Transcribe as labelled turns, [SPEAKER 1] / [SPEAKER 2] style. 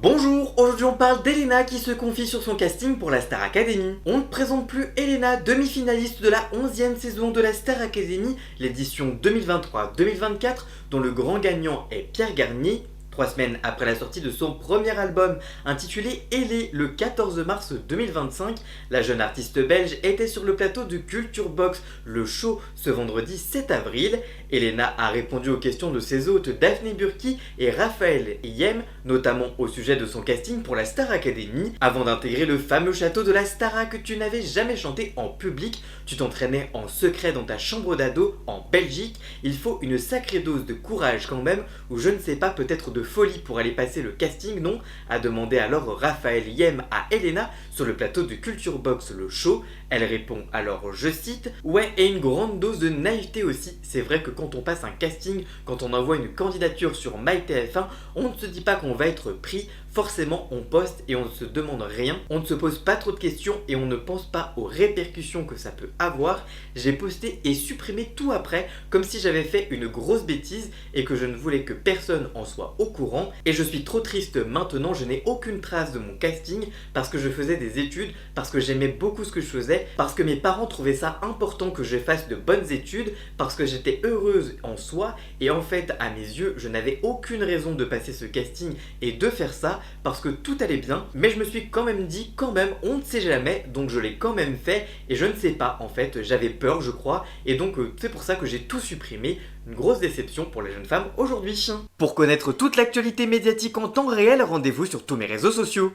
[SPEAKER 1] Bonjour, aujourd'hui on parle d'Elena qui se confie sur son casting pour la Star Academy. On ne présente plus Elena, demi-finaliste de la 11e saison de la Star Academy, l'édition 2023-2024, dont le grand gagnant est Pierre Garnier. 3 semaines après la sortie de son premier album intitulé Elle le 14 mars 2025, la jeune artiste belge était sur le plateau de Culture Box, le show, ce vendredi 7 avril. Elena a répondu aux questions de ses hôtes Daphné Burki et Raphaël Yem, notamment au sujet de son casting pour la Star Academy. Avant d'intégrer le fameux château de la Starac, tu n'avais jamais chanté en public, tu t'entraînais en secret dans ta chambre d'ado en Belgique. Il faut une sacrée dose de courage quand même, ou je ne sais pas, peut-être de folie pour aller passer le casting, non? A demandé alors Raphaël Yem à Elena sur le plateau de Culture Box le show. Elle répond alors, je cite, ouais, et une grande dose de naïveté aussi. C'est vrai que quand on passe un casting, quand on envoie une candidature sur MyTF1, on ne se dit pas qu'on va être pris. Forcément, on poste et on ne se demande rien, on ne se pose pas trop de questions et on ne pense pas aux répercussions que ça peut avoir. J'ai posté et supprimé tout après, comme si j'avais fait une grosse bêtise et que je ne voulais que personne en soit au courant. Et je suis trop triste maintenant, je n'ai aucune trace de mon casting parce que je faisais des études, parce que j'aimais beaucoup ce que je faisais, parce que mes parents trouvaient ça important que je fasse de bonnes études, parce que j'étais heureuse en soi et en fait, à mes yeux, je n'avais aucune raison de passer ce casting et de faire ça parce que tout allait bien, mais je me suis quand même dit, on ne sait jamais, donc je l'ai quand même fait, et je ne sais pas, en fait, j'avais peur, je crois, et donc c'est pour ça que j'ai tout supprimé. Une grosse déception pour les jeunes femmes aujourd'hui. Pour connaître toute l'actualité médiatique en temps réel, rendez-vous sur tous mes réseaux sociaux.